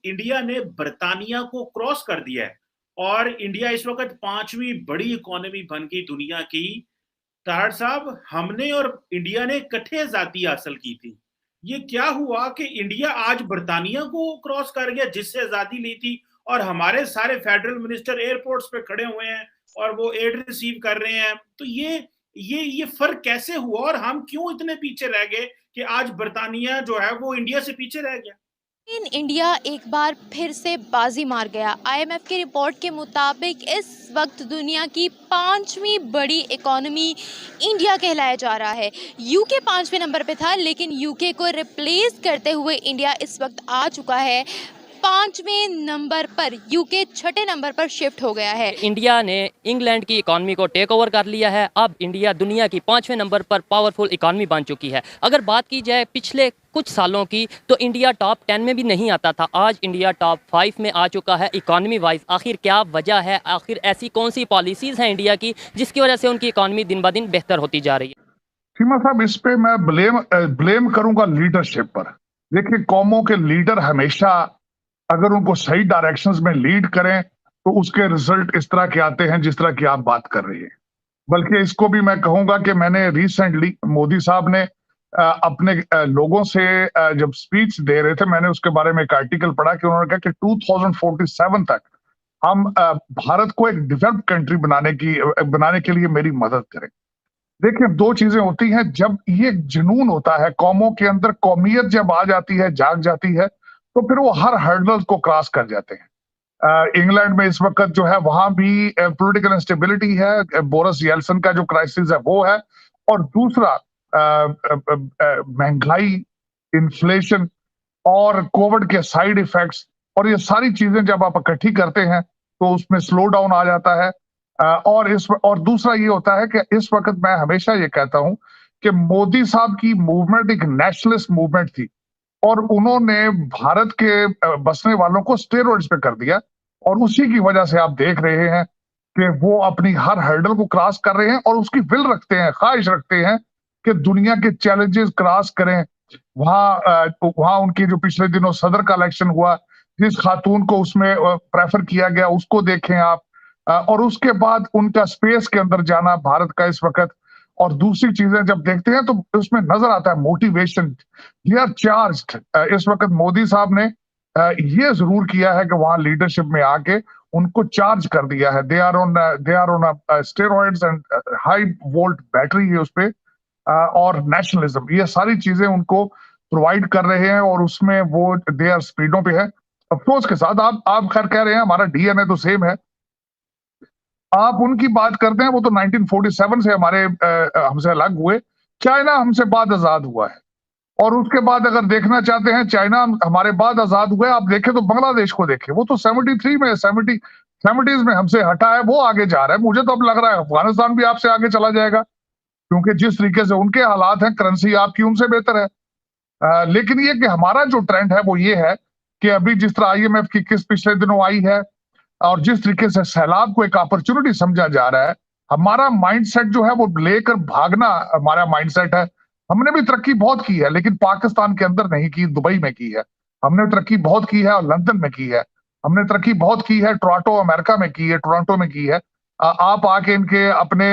India ने बर्तानिया को cross कर दिया है और इंडिया इस वक्त 5वीं बड़ी इकोनॉमी बन गई दुनिया की। तारड़ साहब, हमने और इंडिया ने इकट्ठे आजादी हासिल की थी। ये क्या हुआ कि इंडिया आज बर्तानिया को क्रॉस कर गया जिससे आजादी ली थी, और हमारे सारे फेडरल मिनिस्टर एयरपोर्ट्स पे खड़े हुए हैं और वो एड रिसीव कर रहे हैं। तो ये फर्क कैसे हुआ और हम क्यों इतने पीछे रह गए कि आज बर्तानिया जो है वो इंडिया से पीछे रह गया? इन इंडिया एक बार फिर से बाजी मार गया। आईएमएफ की रिपोर्ट के मुताबिक इस वक्त दुनिया की 5वीं बड़ी इकोनॉमी इंडिया कहलाया जा रहा है। यूके 5वें नंबर पे था, लेकिन यूके को रिप्लेस करते हुए इंडिया इस वक्त आ चुका है 5वें नंबर पर। यूके 6ठे नंबर पर शिफ्ट हो गया है। इंडिया ने इंग्लैंड की इकॉनमी को टेक ओवर कर लिया है। अब इंडिया दुनिया की 5वें नंबर पर पावरफुल इकॉनमी बन चुकी है। अगर बात की जाए पिछले कुछ सालों की, तो इंडिया टॉप 10 में भी नहीं आता था। आज इंडिया टॉप 5 में आ चुका है इकॉनमी वाइज। आखिर क्या वजह है? आखिर ऐसी कौन सी पॉलिसीज़ हैं इंडिया की जिसकी वजह से उनकी इकॉनमी दिन ब दिन बेहतर होती जा रही है? सीमा साहब, इस पे मैं ब्लेम करूंगा लीडरशिप पर। देखिए, कौमों के लीडर हमेशा अगर उनको सही डायरेक्शंस में लीड करें तो उसके रिजल्ट इस तरह के आते हैं जिस तरह की आप बात कर रही हैं। बल्कि इसको भी मैं कहूंगा कि मैंने रिसेंटली मोदी साहब ने अपने लोगों से जब स्पीच दे रहे थे, मैंने उसके बारे में एक आर्टिकल पढ़ा कि उन्होंने कहा कि 2047 तक हम भारत को एक डेवलप्ड कंट्री बनाने के लिए मेरी मदद करें। देखिए, दो चीजें होती हैं। जब ये जुनून होता है कौमों के अंदर, कौमियत जब आ जाती है, जाग जाती है, तो फिर वो हर हर्डल को क्रॉस कर जाते हैं। इंग्लैंड में इस वक्त जो है वहां भी पॉलिटिकल इंस्टेबिलिटी है, बोरिस येल्सिन का जो क्राइसिस है वो है, और दूसरा महंगाई, इन्फ्लेशन और कोविड के साइड इफेक्ट्स, और ये सारी चीजें जब आप इकट्ठी करते हैं तो उसमें स्लो डाउन आ जाता है। और दूसरा ये होता है कि इस वक्त मैं हमेशा ये कहता हूं कि मोदी साहब की मूवमेंट एक नेशनलिस्ट मूवमेंट थी, और उन्होंने भारत के बसने वालों को स्टेरॉइड्स पे कर दिया, और उसी की वजह से आप देख रहे हैं कि वो अपनी हर हर्डल को क्रॉस कर रहे हैं और उसकी विल रखते हैं, ख्वाहिश रखते हैं कि दुनिया के चैलेंजेस क्रॉस करें। वहां उनकी जो पिछले दिनों सदर का इलेक्शन हुआ, जिस खातून को उसमें प्रेफर किया गया उसको देखें आप, और उसके बाद उनका स्पेस के अंदर जाना भारत का इस वक्त, और दूसरी चीजें जब देखते हैं तो उसमें नजर आता है मोटिवेशन। They are charged. इस वक्त मोदी साहब ने ये जरूर किया है कि वहां लीडरशिप में आके उनको चार्ज कर दिया है। They are on steroids and high volt battery है उसपे, और नेशनलिज्म, ये सारी चीजें उनको प्रोवाइड कर रहे हैं, और उसमें वो दे आर स्पीडों पे है। अफसोस के साथ आप खैर कह रहे हैं हमारा डीएनए तो सेम है। आप उनकी बात करते हैं, वो तो 1947 से हमसे अलग हुए। चाइना हमसे बाद आजाद हुआ है, और उसके बाद अगर देखना चाहते हैं चाइना हमारे बाद आजाद हुए, आप देखें तो बांग्लादेश को देखें, वो तो 73 में 70s में हमसे हटा है, वो आगे जा रहा है। मुझे तो अब लग रहा है अफगानिस्तान भी आपसे आगे चला जाएगा, क्योंकि जिस तरीके से उनके हालात हैं, करेंसी आपकी उनसे बेहतर है। लेकिन ये कि हमारा जो ट्रेंड है वो ये है कि अभी जिस तरह आईएमएफ की किस्त पिछले दिनों आई है, और जिस तरीके से सैलाब को एक अपॉर्चुनिटी समझा जा रहा है, हमारा माइंडसेट जो है वो लेकर भागना हमारा माइंडसेट है। हमने भी तरक्की बहुत की है, लेकिन पाकिस्तान के अंदर नहीं की, दुबई में की है। हमने तरक्की बहुत की है और लंदन में की है। हमने तरक्की बहुत की है, टोरंटो अमेरिका में की है, टोरंटो में की है। आप आके इनके अपने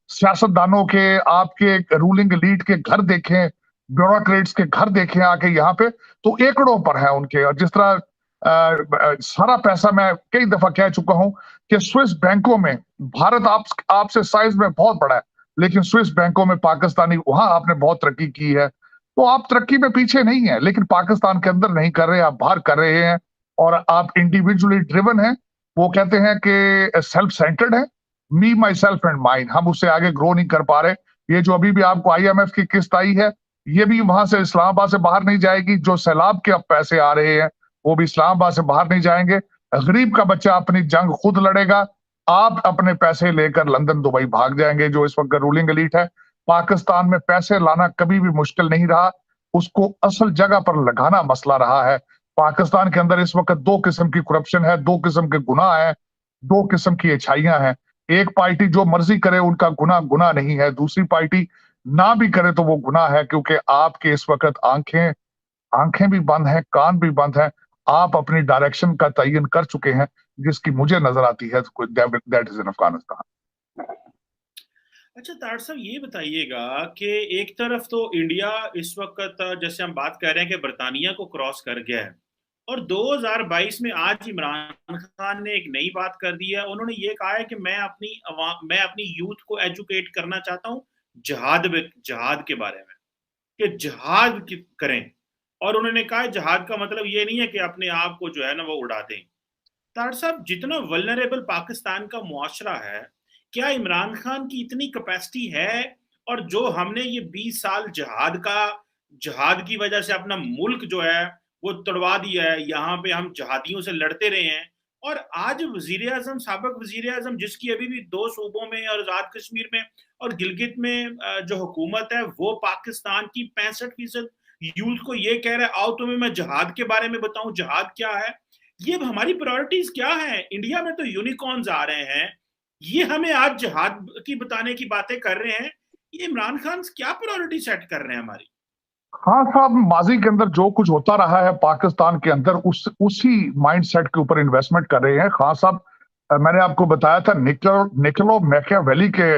सियासतदानों के, आपके रूलिंग एलीट के घर देखें, ब्यूरोक्रेट्स के घर देखें आके यहाँ पे, तो एकड़ों पर है उनके। और जिस तरह सारा पैसा, मैं कई दफा कह चुका हूं कि स्विस बैंकों में भारत आपसे साइज में बहुत बड़ा है, लेकिन स्विस बैंकों में पाकिस्तानी, वहां आपने बहुत तरक्की की है। तो आप तरक्की में पीछे नहीं है, लेकिन पाकिस्तान के अंदर नहीं कर रहे, आप बाहर कर रहे हैं, और आप इंडिविजुअली ड्रिवन है। वो कहते हैं कि सेल्फ सेंटर्ड है, मी माई सेल्फ एंड माइन। हम उससे आगे ग्रो नहीं कर पा रहे। ये जो अभी भी आपको आईएमएफ की किस्त आई है, ये भी वहां से इस्लामाबाद से बाहर नहीं जाएगी। जो सैलाब के अब पैसे आ रहे हैं वो भी इस्लामाबाद से बाहर नहीं जाएंगे। गरीब का बच्चा अपनी जंग खुद लड़ेगा। आप अपने पैसे लेकर लंदन दुबई भाग जाएंगे, जो इस वक्त रूलिंग एलीट है। पाकिस्तान में पैसे लाना कभी भी मुश्किल नहीं रहा, उसको असल जगह पर लगाना मसला रहा है। पाकिस्तान के अंदर इस वक्त दो किस्म की करप्शन है, दो किस्म के गुनाह है, दो किस्म की अच्छाइयां हैं। एक पार्टी जो मर्जी करे उनका गुनाह नहीं है, दूसरी पार्टी ना भी करे तो वो गुनाह है, क्योंकि आपके इस वक्त आंखें भी बंद हैं, कान भी बंद हैं। आप अपनी डायरेक्शन का तयन कर चुके हैं, जिसकी मुझे नजर आती है दैट इज इन अफगानिस्तान। अच्छा तार साहब, ये बताइएगा कि एक तरफ तो इंडिया इस वक्त जैसे हम बात कर रहे हैं कि बरतानिया को क्रॉस कर गया है, और 2022 में आज इमरान खान ने एक नई बात कर दी है। उन्होंने ये कहा है कि मैं अपनी यूथ को एजुकेट करना चाहता हूँ जहाद के बारे में, कि करें। और उन्होंने कहा है जहाद का मतलब ये नहीं है कि अपने आप को जो है ना वो उड़ा दें। तार साहब, जितना वल्नरेबल पाकिस्तान का मुआशरा है, क्या इमरान खान की इतनी कैपेसिटी है? और जो हमने ये 20 साल जहाद की वजह से अपना मुल्क जो है वो तोड़वा दिया है, यहाँ पे हम जहादियों से लड़ते रहे हैं, और आज साबिक वजीर आजम जिसकी अभी भी 2 सूबों में और आजाद कश्मीर में और गिलगित में जो हुकूमत है, वो पाकिस्तान की 65% यूथ को ये कह रहा है आओ तुम्हें मैं जहाद के बारे में बताऊं, जहाद क्या है। ये हमारी प्रायोरिटीज क्या है? इंडिया में तो यूनिकॉर्न्स आ रहे हैं, ये हमें आज जहाद की बताने की बातें कर रहे हैं। ये इमरान खान क्या प्रायोरिटी सेट कर रहे हैं हमारी? हाँ साहब, माजी के अंदर जो कुछ होता रहा है पाकिस्तान के अंदर उसी माइंडसेट के ऊपर इन्वेस्टमेंट कर रहे हैं खान साहब। मैंने आपको बताया था निकोलो मैकियावेली के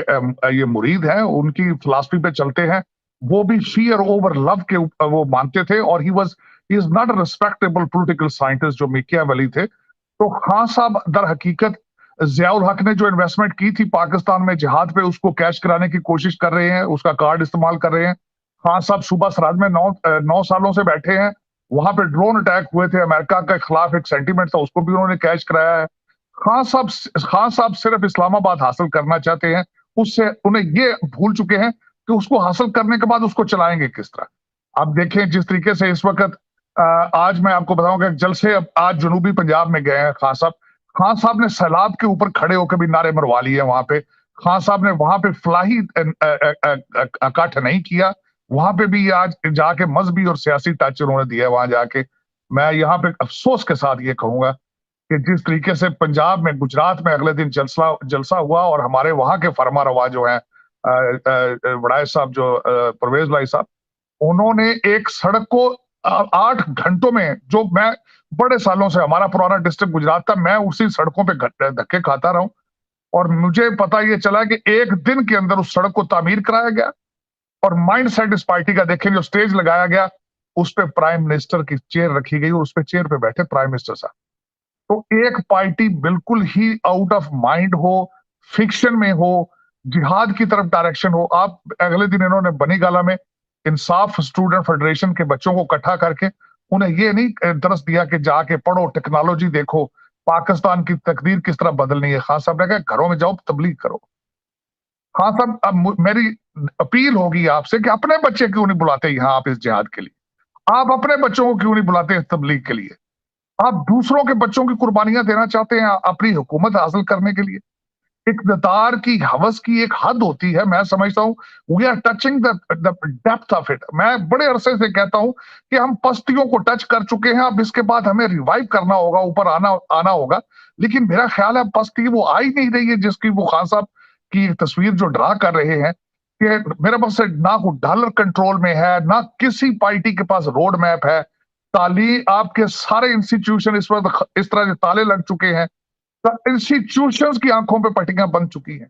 ये मुरीद हैं, उनकी फिलॉसफी पे चलते हैं। वो भी फियर ओवर लव के वो मानते थे, और he is not a respectable political scientist जो मैकियावेली थे। तो खान साहब दर हकीकत जियाउल हक ने जो इन्वेस्टमेंट की थी पाकिस्तान में जिहाद पे, उसको कैश कराने की कोशिश कर रहे हैं, उसका कार्ड इस्तेमाल कर रहे हैं। खान साहब सूबा सराज में 9 सालों से बैठे हैं। वहां पे ड्रोन अटैक हुए थे, अमेरिका के खिलाफ एक सेंटीमेंट था, उसको भी उन्होंने कैश कराया है। खान साहब सिर्फ इस्लामाबाद हासिल करना चाहते हैं, उससे उन्हें ये भूल चुके हैं कि उसको हासिल करने के बाद उसको चलाएंगे किस तरह। अब देखें जिस तरीके से इस वक्त आज मैं आपको बताऊंगा जलसे आज जनूबी पंजाब में गए हैं खान साहब ने सैलाब के ऊपर खड़े होकर भी नारे मरवा लिए वहां पे। खान साहब ने वहां पे फलाही इकट्ठ नहीं किया, वहां पे भी आज जाके मजहबी और सियासी टच उन्होंने दिया है वहां जाके। मैं यहाँ पे अफसोस के साथ ये कहूंगा कि जिस तरीके से पंजाब में गुजरात में अगले दिन जलसा हुआ, और हमारे वहां के फरमा रवा जो है वड़ाई साहब, जो परवेज भाई साहब, उन्होंने एक सड़क को 8 घंटों में, जो मैं बड़े सालों से, हमारा पुराना डिस्ट्रिक्ट गुजरात था, मैं उसी सड़कों पे धक्के खाता रहा हूं, और मुझे पता ये चला कि एक दिन के अंदर उस सड़क को तामीर कराया गया। और माइंड सेट इस पार्टी का देखें, जो स्टेज लगाया गया उस पे प्राइम मिनिस्टर की चेयर रखी गई और उस पे चेयर पे बैठे प्राइम मिनिस्टर साहब। तो एक पार्टी बिल्कुल ही आउट ऑफ माइंड हो, फिक्शन में हो, जिहाद की तरफ डायरेक्शन हो। आप अगले दिन इन्होंने बनीगाला में इंसाफ स्टूडेंट फेडरेशन के बच्चों को इकट्ठा करके उन्हें ये नहीं दरस दिया कि जाके पढ़ो, टेक्नोलॉजी देखो, पाकिस्तान की तकदीर किस तरह बदलनी है। खान साहब ने कहा घरों में जाओ, तबलीग करो। खान साहब, अब मेरी अपील होगी आपसे कि अपने बच्चे क्यों नहीं बुलाते यहाँ आप इस जिहाद के लिए? आप अपने बच्चों को क्यों नहीं बुलाते इस तबलीग के लिए? आप दूसरों के बच्चों की कुर्बानियां देना चाहते हैं अपनी हुकूमत हासिल करने के लिए? इक़्तिदार की हवस की एक हद होती है। मैं समझता हूं we are touching the depth of it. मैं बड़े अरसे से कहता हूं कि हम पस्तियों को टच कर चुके हैं, अब इसके बाद हमें रिवाइव करना होगा, ऊपर आना होगा। लेकिन मेरा ख्याल है पस्ती वो आ ही नहीं रही है जिसकी वो खान साहब की तस्वीर जो ड्रा कर रहे हैं कि मेरे पास ना कोई डॉलर कंट्रोल में है, ना किसी पार्टी के पास रोड मैप है। आपके सारे इंस्टीट्यूशन इस वक्त इस तरह के ताले लग चुके हैं, इंस्टीट्यूशंस की आंखों पे पट्टियां बन चुकी हैं।